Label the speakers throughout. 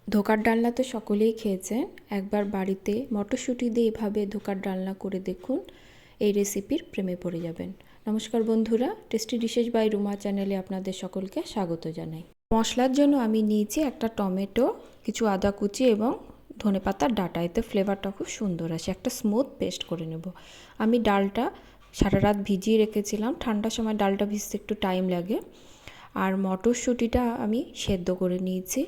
Speaker 1: ধোকার ডালনা তো সকলেই খেয়েছেন। একবার বাড়িতে মটরশুঁটি দিয়ে এভাবে ধোকার ডালনা করে দেখুন, এই রেসিপির প্রেমে পড়ে যাবেন। নমস্কার বন্ধুরা, টেস্টি ডিশেস বাই রুমা চ্যানেলে আপনাদের সকলকে স্বাগত জানাই। মশলার জন্য আমি নিয়েছি একটা টমেটো, কিছু আদা কুচি এবং ধনেপাতার ডাঁটা। এতে ফ্লেভারটা খুব সুন্দর আসে। একটা স্মুথ পেস্ট করে নেব। আমি ডালটা সারা রাত ভিজিয়ে রেখেছিলাম। ঠান্ডার সময় ডালটা ভিজতে একটু টাইম লাগে। আর মটরশুঁটিটা আমি সেদ্ধ করে নিয়েছি।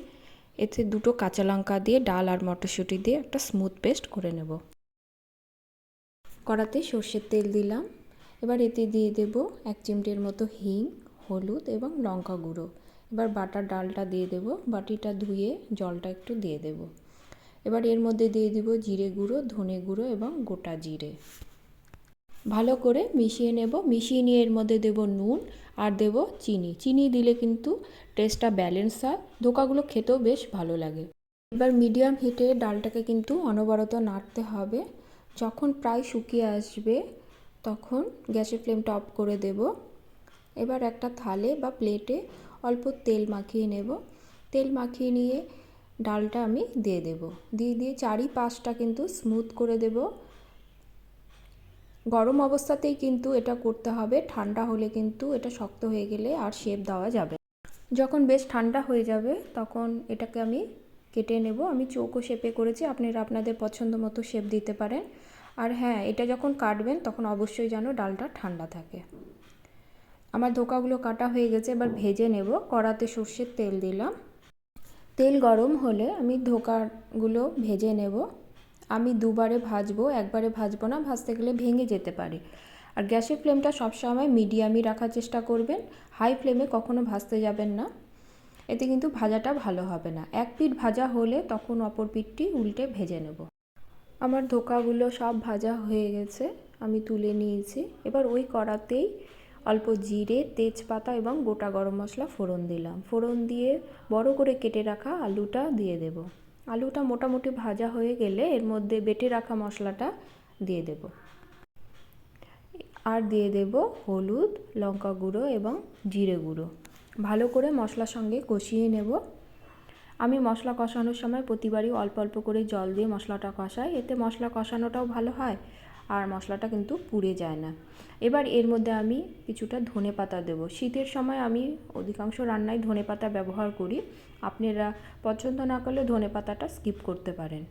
Speaker 1: এতে দুটো কাঁচা লঙ্কা দিয়ে ডাল আর মটরশুঁটি দিয়ে একটা স্মুথ পেস্ট করে নেব। কড়াতে সর্ষের তেল দিলাম। এবার এতে দিয়ে দেব 1 চিমটির মতো হিং, হলুদ এবং লঙ্কা গুঁড়ো। এবার বাটা ডালটা দিয়ে দেব। বাটিটা ধুয়ে জলটা একটু দিয়ে দেব। এবার এর মধ্যে দিয়ে দেব জিরে গুঁড়ো, ধনে গুঁড়ো এবং গোটা জিরে। ভালো করে মিশিয়ে নেব। মিশিয়ে নিয়ে এর মধ্যে দেব নুন আর দেব চিনি। চিনি দিলে কিন্তু টেস্টটা ব্যালেন্স হয়, ধোকাগুলো খেতেও বেশ ভালো লাগে। এবার মিডিয়াম হিটে ডালটাকে কিন্তু অনবরত নাড়তে হবে। যখন প্রায় শুকিয়ে আসবে তখন গ্যাসের ফ্লেমটা অফ করে দেব। এবার একটা থালে বা প্লেটে অল্প তেল মাখিয়ে নেব। তেল মাখিয়ে নিয়ে ডালটা আমি দিয়ে দেব। দিয়ে চারিপাশটা কিন্তু স্মুথ করে দেব। গরম অবস্থাতেই কিন্তু এটা করতে হবে, ঠান্ডা হলে কিন্তু এটা শক্ত হয়ে গেলে আর শেপ দেওয়া যাবে। যখন বেশ ঠান্ডা হয়ে যাবে তখন এটাকে আমি কেটে নেব। আমি চৌকো শেপে করেছি, আপনারা আপনাদের পছন্দ মতো শেপ দিতে পারেন। আর হ্যাঁ, এটা যখন কাটবেন তখন অবশ্যই যেন ডালটা ঠান্ডা থাকে। আমার ধোকাগুলো কাটা হয়ে গেছে, এবার ভেজে নেব। কড়াতে সর্ষের তেল দিলাম। তেল গরম হলে আমি ধোকাগুলো ভেজে নেব। আমি দুবারে ভাজবো, একবারে ভাজবো না, ভাজতে গেলে ভেঙে যেতে পারে। আর গ্যাসের ফ্লেমটা সবসময় মিডিয়ামই রাখার চেষ্টা করবেন, হাই ফ্লেমে কখনো ভাজতে যাবেন না। এতে কিন্তু ভাজাটা ভালো হবে না। এক পিঠ ভাজা হলে তখন অপর পিঠটি উল্টে ভেজে নেব। আমার ধোকাগুলো সব ভাজা হয়ে গেছে, আমি তুলে নিয়েছি। এবার ওই কড়াতেই অল্প জিরে, তেজপাতা এবং গোটা গরম মশলা ফোড়ন দিলাম। ফোড়ন দিয়ে বড় করে কেটে রাখা আলুটা দিয়ে দেব। আলুটা মোটামুটি ভাজা হয়ে গেলে এর মধ্যে বেটে রাখা মশলাটা দিয়ে দেব। আর দিয়ে দেব হলুদ, লঙ্কা গুঁড়ো এবং জিরে গুঁড়ো। ভালো করে মশলার সঙ্গে কষিয়ে নেব। আমি মশলা কষানোর সময় প্রতিবারই অল্প অল্প করে জল দিয়ে মশলাটা কষাই, এতে মশলা কষানোটাও ভালো হয় আর মশলাটা কিন্তু পুড়ে যায় না। এবার এর মধ্যে আমি কিছুটা ধনেপাতা দেব। শীতের সময় আমি অধিকাংশ রান্নায় ধনেপাতা ব্যবহার করি, আপনারা পছন্দ না করলে ধনেপাতাটা স্কিপ করতে পারেন।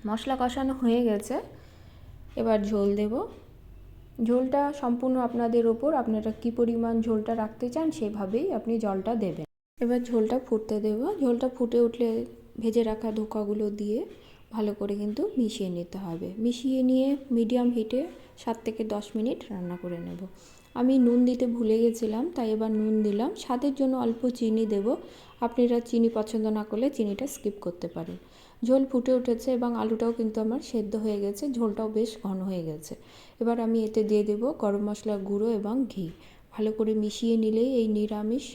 Speaker 1: মশলা কষানো হয়ে গেছে, এবার ঝোল দেব। ঝোলটা সম্পূর্ণ আপনাদের ওপর, আপনারা কী পরিমাণ ঝোলটা রাখতে চান সেভাবেই আপনি জলটা দেবেন। এবার ঝোলটা ফুটতে দেব। ঝোলটা ফুটে উঠলে ভেজে রাখা ধোকাগুলো দিয়ে ভালো করে কিন্তু মিশিয়ে নিতে হবে। মিশিয়ে নিয়ে মিডিয়াম হিটে 7 থেকে 10 মিনিট রান্না করে নেব। আমি নুন দিতে ভুলে গেছিলাম, তাই এবার নুন দিলাম। স্বাদের জন্য অল্প চিনি দেব, আপনারা চিনি পছন্দ না করলে চিনিটা স্কিপ করতে পারেন। ঝোল ফুটে উঠেছে এবং আলুটাও কিন্তু আমার সেদ্ধ হয়ে গেছে, ঝোলটাও বেশ ঘন হয়ে গেছে। এবার আমি এতে দিয়ে দেব গরম মশলার গুঁড়ো এবং ঘি। ভালো করে মিশিয়ে নিলেই এই নিরামিষ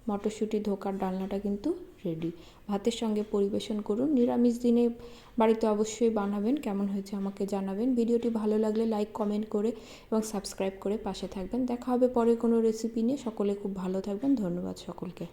Speaker 1: মটরশুঁটি ধোকার ডালনাটা কিন্তু রেডি। ভাতের সঙ্গে পরিবেশন করুন। নিরামিষ দিনে বাড়িতে অবশ্যই বানাবেন, কেমন হয়েছে আমাকে জানাবেন। ভিডিওটি ভালো লাগলে লাইক, কমেন্ট করে এবং সাবস্ক্রাইব করে পাশে থাকবেন। দেখা হবে পরে কোনো রেসিপি নিয়ে। সকলে খুব ভালো থাকবেন। ধন্যবাদ সকলকে।